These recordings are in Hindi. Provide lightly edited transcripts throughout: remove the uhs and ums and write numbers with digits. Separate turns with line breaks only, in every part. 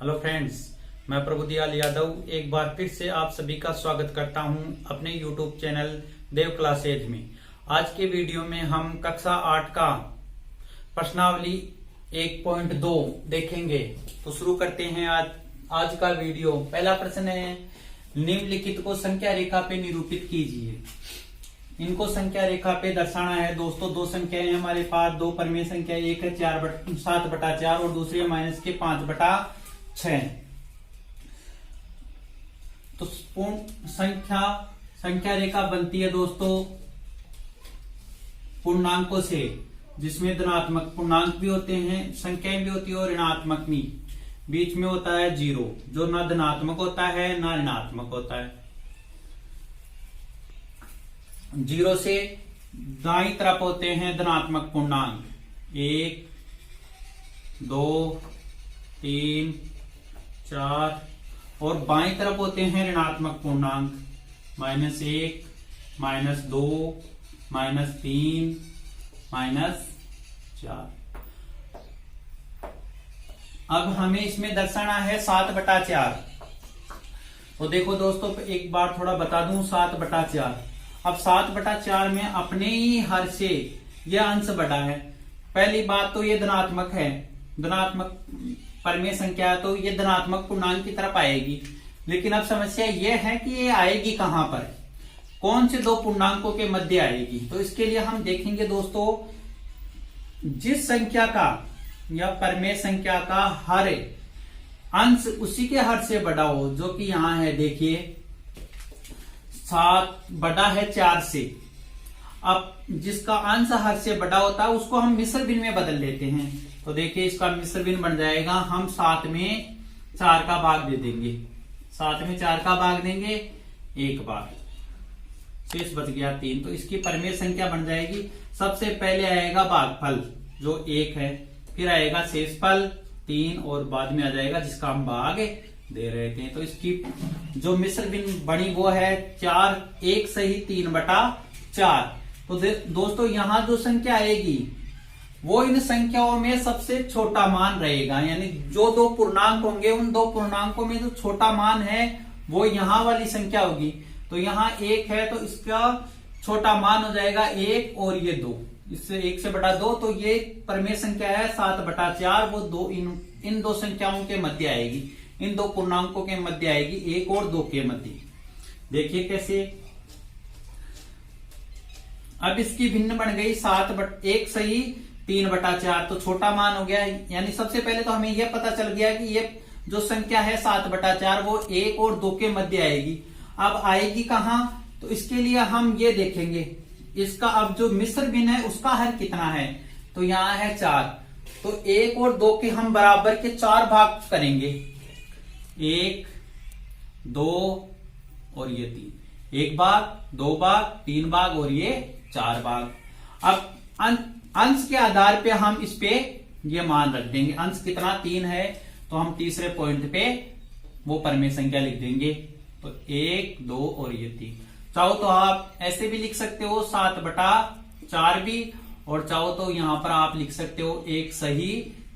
हेलो फ्रेंड्स, मैं प्रभुदयाल यादव एक बार फिर से आप सभी का स्वागत करता हूं अपने यूट्यूब चैनल देव क्लासेज में। आज के वीडियो में हम कक्षा 8 का प्रश्नावली 1.2 देखेंगे। तो शुरू करते हैं आज का वीडियो। पहला प्रश्न है, निम्नलिखित को संख्या रेखा पे निरूपित कीजिए। इनको संख्या रेखा पे दर्शाना है। दोस्तों दो संख्याएं हैं हमारे पास, दो परमेय संख्या, एक है 7/4 और दूसरी है माइनस के 5/6। तो पूर्ण संख्या रेखा बनती है दोस्तों पूर्णांकों से, जिसमें धनात्मक पूर्णांक भी होते हैं, संख्याएं भी होती है और ऋणात्मक भी। बीच में होता है 0, जो ना धनात्मक होता है ना ऋणात्मक होता है। 0 से दाईं तरफ होते हैं धनात्मक पूर्णांक 1, 2, 3, 4 और बाईं तरफ होते हैं ऋणात्मक पूर्णांक -1, -2, -3, -4। अब हमें इसमें दर्शाना है 7/4। तो देखो दोस्तों, एक बार थोड़ा बता दूं 7/4। अब 7/4 में अपने ही हर से यह अंश बढ़ा है। पहली बात तो ये धनात्मक है, धनात्मक परमेय संख्या, तो ये धनात्मक पूर्णांक की तरफ आएगी। लेकिन अब समस्या ये है कि ये आएगी कहां पर, कौन से दो पूर्णांकों के मध्य आएगी। तो इसके लिए हम देखेंगे दोस्तों, जिस संख्या का या परमेय संख्या का हर अंश उसी के हर से बड़ा हो, जो कि यहां है, देखिए 7 बड़ा है 4 से। अब जिसका अंश हर से बड़ा होता है उसको हम मिश्र भिन्न में बदल लेते हैं। तो देखिए इसका मिश्र भिन्न बन जाएगा, हम 7 में 4 का भाग दे देंगे, 7 में 4 का भाग देंगे, 1 बार, शेष बच गया 3। तो इसकी परमेय संख्या बन जाएगी, सबसे पहले आएगा भागफल जो 1 है, फिर आएगा शेषफल 3 और बाद में आ जाएगा जिसका हम भाग दे रहे थे। तो इसकी जो मिश्र भिन्न बनी वो है 4, 1 सही 3/4। तो दोस्तों यहां जो संख्या आएगी वो इन संख्याओं में सबसे छोटा मान रहेगा, यानी जो दो पूर्णांक होंगे उन दो पूर्णांकों में जो छोटा मान है वो यहां वाली संख्या होगी। तो यहाँ 1 है तो इसका छोटा मान हो जाएगा 1 और ये 2, इससे 1 से बड़ा 2। तो ये परमेय संख्या है 7/4, वो दो इन दो संख्याओं के मध्य आएगी, इन दो पूर्णांकों के मध्य आएगी, 1 और 2 के मध्य। देखिए कैसे। अब इसकी भिन्न बन गई 1 सही 3/4, तो छोटा मान हो गया। यानी सबसे पहले तो हमें यह पता चल गया कि ये जो संख्या है 7/4 वो 1 और 2 के मध्य आएगी। अब आएगी कहां, तो इसके लिए हम ये देखेंगे इसका अब जो मिश्र भिन्न है उसका हर कितना है। तो यहां है 4, तो 1 और 2 के हम बराबर के 4 भाग करेंगे, 1, 2 और ये 3, 1 भाग, 2 भाग, 3 भाग और ये 4 भाग। अब अंश के आधार पे हम इस पे ये मान रख देंगे। अंश कितना 3 है, तो हम तीसरे पॉइंट पे वो परमेय संख्या लिख देंगे। तो 1, 2 और ये 3। चाहो तो आप ऐसे भी लिख सकते हो 7/4 भी, और चाहो तो यहां पर आप लिख सकते हो 1 सही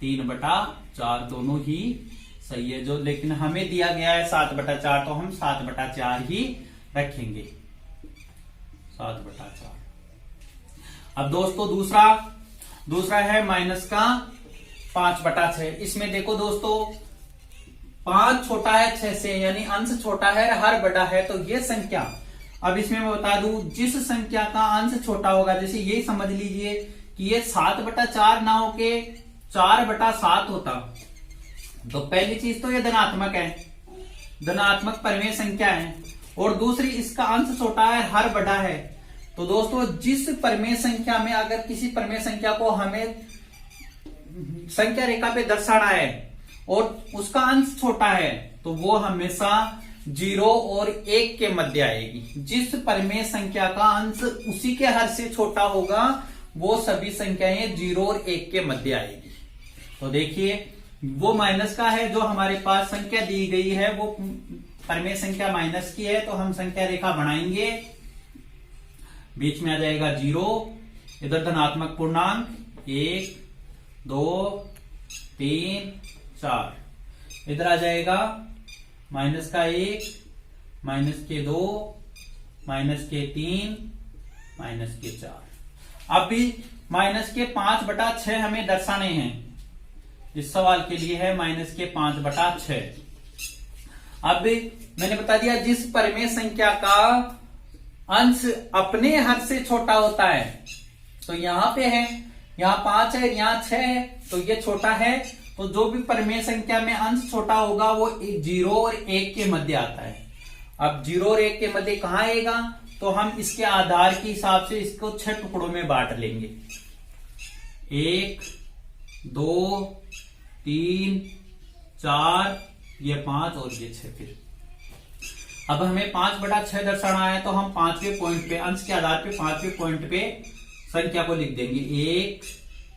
3/4, दोनों ही सही है जो। लेकिन हमें दिया गया है 7/4, तो हम 7/4 ही रखेंगे, 7/4। अब दोस्तों दूसरा है माइनस का 5/6। इसमें देखो दोस्तों 5 छोटा है 6 से, यानी अंश छोटा है हर बड़ा है। तो ये संख्या, अब इसमें मैं बता दूं, जिस संख्या का अंश छोटा होगा, जैसे ये समझ लीजिए कि ये 7/4 ना होके 4/7 होता, तो पहली चीज तो ये धनात्मक है, धनात्मक परमेय संख्या है, और दूसरी इसका अंश छोटा है हर बड़ा है। तो दोस्तों जिस परमेय संख्या में, अगर किसी परमेय संख्या को हमें संख्या रेखा पे दर्शाना है और उसका अंश छोटा है, तो वो हमेशा 0 और 1 के मध्य आएगी। जिस परमेय संख्या का अंश उसी के हर से छोटा होगा वो सभी संख्याएं 0 और 1 के मध्य आएगी। तो देखिए वो माइनस का है, जो हमारे पास संख्या दी गई है वो परमेय संख्या माइनस की है। तो हम संख्या रेखा बनाएंगे, बीच में आ जाएगा 0, इधर धनात्मक पूर्णांक 1, 2, 3, 4। इधर आ जाएगा माइनस का 1, माइनस के 2, माइनस के 3, माइनस के 4। अब भी माइनस के 5/6 हमें दर्शाने हैं। इस सवाल के लिए है माइनस के 5/6। अब भी मैंने बता दिया जिस परिमेय संख्या का अंश अपने हर से छोटा होता है, तो यहां पे है, यहां 5 है, यहां 6 है, तो ये छोटा है। तो जो भी परिमेय संख्या में अंश छोटा होगा वो 0 और 1 के मध्य आता है। अब 0 और 1 के मध्य कहां आएगा, तो हम इसके आधार के हिसाब से इसको 6 टुकड़ों में बांट लेंगे। 1, 2, 3, 4, ये 5 और ये 6। फिर अब हमें 5/6 दर्शाना है, तो हम 5वें पॉइंट पे, अंश के आधार पे 5वें पॉइंट पे संख्या को लिख देंगे। 1,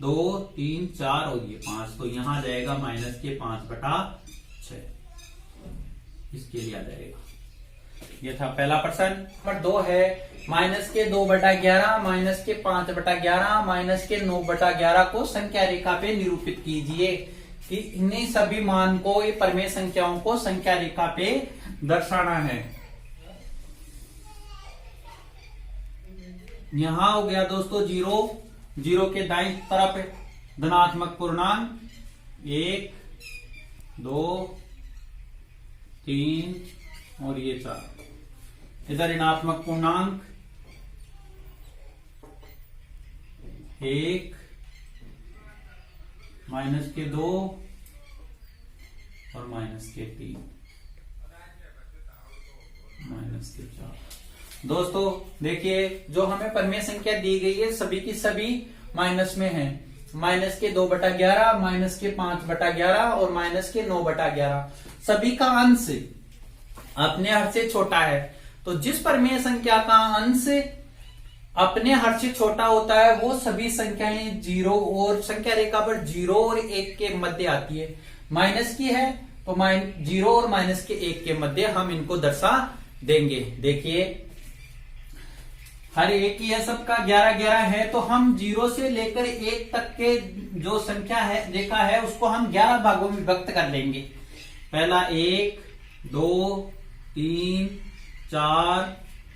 2, 3, 4 और ये 5। तो यहां आ जाएगा माइनस के 5/6, इसके लिए आ जाएगा। ये था पहला प्रश्न। नंबर 2 है माइनस के 2/11, माइनस के 5/11, माइनस के 9/11 को संख्या रेखा पे निरूपित कीजिए। कि इन्हीं सभी मान को, ये परिमेय संख्याओं को संख्या रेखा पे दर्शाना है। यहां हो गया दोस्तों 0 के दाईं तरफ धनात्मक पूर्णांक 1, 2, 3 और ये 4। इधर ऋणात्मक पूर्णांक 1, माइनस के 2 और माइनस के 3, माइनस के 4। दोस्तों देखिए, जो हमें परिमेय संख्या दी गई है सभी की सभी माइनस में है। माइनस के 2/11, माइनस के 5/11 और माइनस के 9/11। सभी का अंश अपने हर से छोटा है। तो जिस परिमेय संख्या का अंश अपने हर से छोटा होता है वो सभी संख्याएं 0 और संख्या रेखा पर 0 और 1 के मध्य आती है। माइनस की है तो 0 और माइनस के 1 के मध्य हम इनको दर्शा देंगे। देखिए हर एक ही है, सबका 11-11 है, तो हम 0 से लेकर 1 तक के जो संख्या है रेखा है उसको हम 11 भागों में विभक्त कर लेंगे। पहला 1, 2, 3, 4,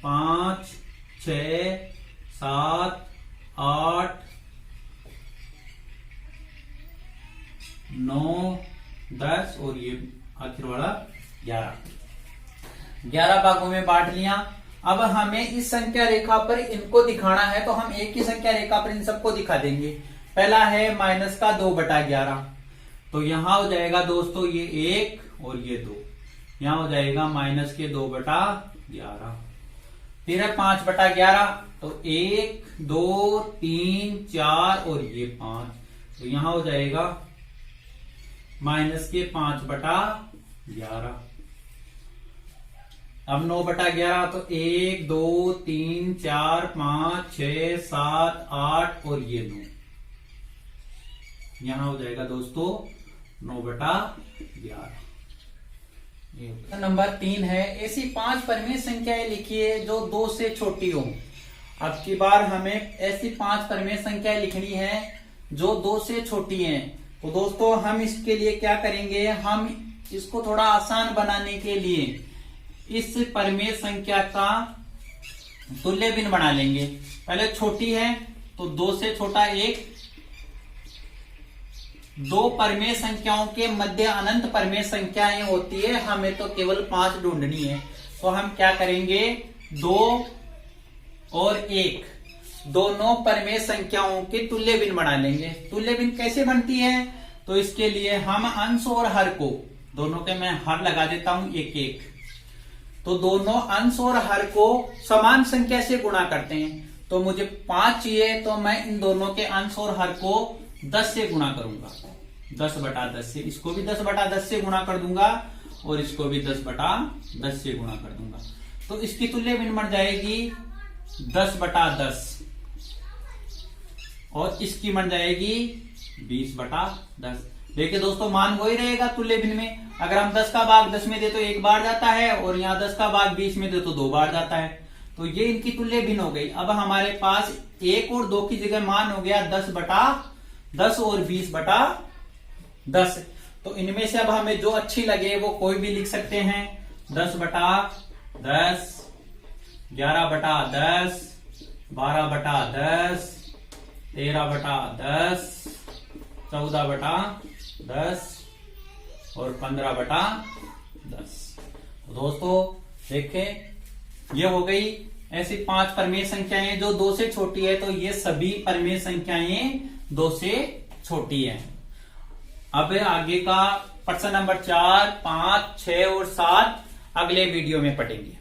5, 6, 7, 8, 9, 10 और ये आखिर वाला 11 भागों में बांट लिया। अब हमें इस संख्या रेखा पर इनको दिखाना है, तो हम एक ही संख्या रेखा पर इन सबको दिखा देंगे। पहला है माइनस का 2/11, तो यहां हो जाएगा दोस्तों ये 1 और ये 2, यहां हो जाएगा माइनस के 2/11। फिर है 5/11, तो 1, 2, 3, 4 और ये 5, तो यहां हो जाएगा माइनस के 5/11। अब 9/11, तो 1, 2, 3, 4, 5, 6, 7, 8 और ये 9, यहां हो जाएगा दोस्तों 9/11। नंबर 3 है ऐसी 5 परिमेय संख्याएं लिखिए जो 2 से छोटी हो। अब की बार हमें ऐसी 5 परिमेय संख्याएं लिखनी है जो 2 से छोटी हैं। तो दोस्तों हम इसके लिए क्या करेंगे, हम इसको थोड़ा आसान बनाने के लिए इस परिमेय संख्या का तुल्य भिन्न बना लेंगे। पहले छोटी है तो 2 से छोटा 1, 2 परिमेय संख्याओं के मध्य अनंत परिमेय संख्याएं होती है, हमें तो केवल 5 ढूंढनी है। तो हम क्या करेंगे, 2 और 1 दोनों परिमेय संख्याओं के तुल्य भिन्न बना लेंगे। तुल्य भिन्न कैसे बनती है, तो इसके लिए हम अंश और हर को, दोनों के मैं हर लगा देता हूं 1-1, तो दोनों अंश और हर को समान संख्या से गुणा करते हैं। तो मुझे 5 चाहिए, तो मैं इन दोनों के अंश और हर को 10 से गुणा करूंगा, 10/10 से। इसको भी 10/10 से गुणा कर दूंगा और इसको भी 10/10 से गुणा कर दूंगा। तो इसकी तुल्य भिन्न बन जाएगी 10/10 और इसकी बन जाएगी 20/10। देखिए दोस्तों मान वही रहेगा तुल्य भिन्न में। अगर हम 10 का भाग 10 में दे तो 1 बार जाता है, और यहाँ 10 का भाग 20 में दे तो 2 बार जाता है। तो ये इनकी तुल्य भिन्न हो गई। अब हमारे पास 1 और 2 की जगह मान हो गया 10/10 और 20/10। तो इनमें से अब हमें जो अच्छी लगे वो कोई भी लिख सकते हैं। 10/10, 11/10, 12/10, 13/10, 14/10 और 15/10। तो दोस्तों देखें, ये हो गई ऐसी 5 परमेय संख्याएं जो 2 से छोटी है। तो ये सभी परमेय संख्याएं 2 से छोटी है। अब आगे का प्रश्न नंबर 4, 5, 6 और 7 अगले वीडियो में पढ़ेंगे।